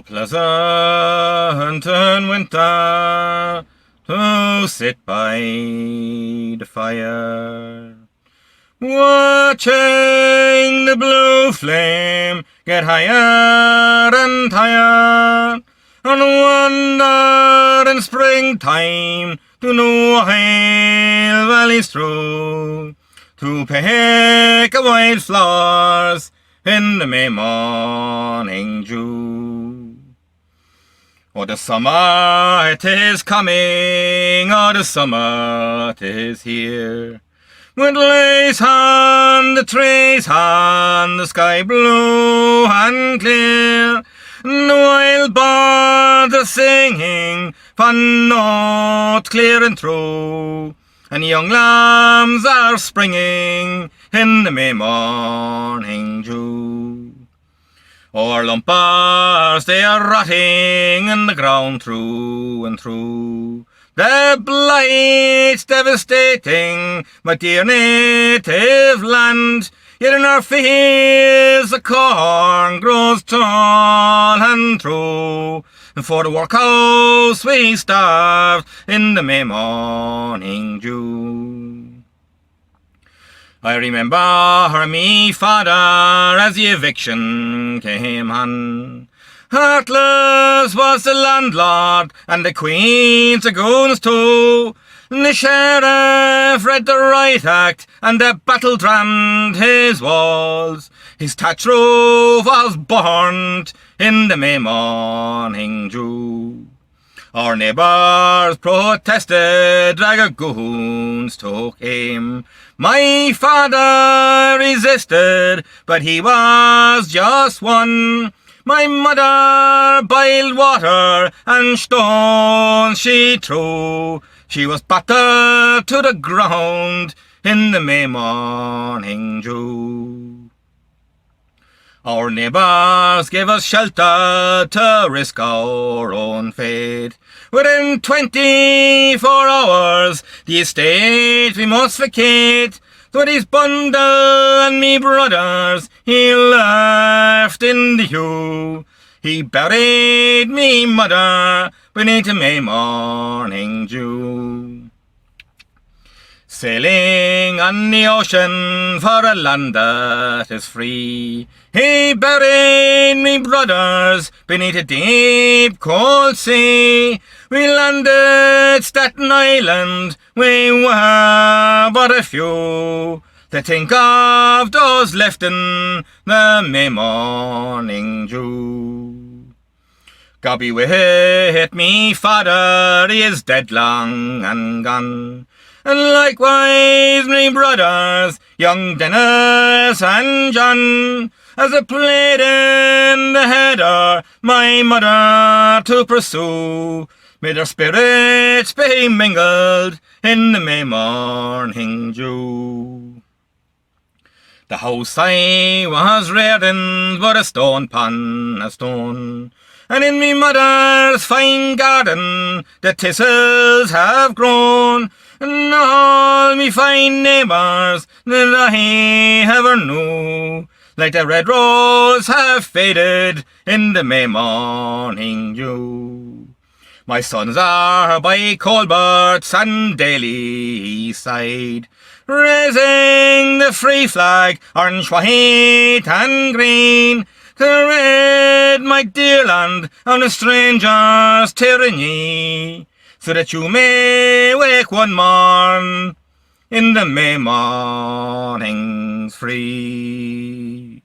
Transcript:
pleasant in winter to sit by the fire, watching the blue flame get higher and higher, and wonder in springtime to know Hill Valley's true, to pick a wild flowers in the May morning dew. Oh, the summer it is coming, oh, the summer it is here, with lace on the trees on the sky blue and clear, and the wild birds are singing fun note clear and true, and young lambs are springing in the May morning dew. Our lumpers, they are rotting in the ground through and through. The blight's devastating my dear native land, yet in our fields the corn grows tall and true. And for the workhouse we starved in the May morning dew. I remember me father as the eviction came on. Heartless was the landlord and the Queen's the goons too. The sheriff read the Riot Act and the battle drammed his walls. His thatch roof was burnt in the May morning dew. Our neighbours protested, dragoons took aim. My father resisted, but he was just one. My mother boiled water and stones she threw. She was battered to the ground in the May morning dew. Our neighbours gave us shelter to risk our own fate. Within 24 hours the estate we must vacate. With his bundle and me brothers he left in the yew. He buried me mother beneath the May morning dew. Sailing on the ocean for a land that is free, he buried me brothers beneath a deep cold sea. We landed Staten Island, we were but a few. To think of those left in the May morning dew. God be with me father, he is dead long and gone. And likewise me brothers, young Dennis and John, as I played in the header my mother to pursue. May their spirits be mingled in the May morning dew. The house I was reared in was a stone upon a stone, and in me mother's fine garden the thistles have grown. And all me fine neighbours that I ever knew, like the red rose, have faded in the May morning dew. My sons are by Colbert's and Daly side, raising the free flag, orange, white and green, to rid my dear land of the stranger's tyranny, so that you may wake one morn in the May mornings free.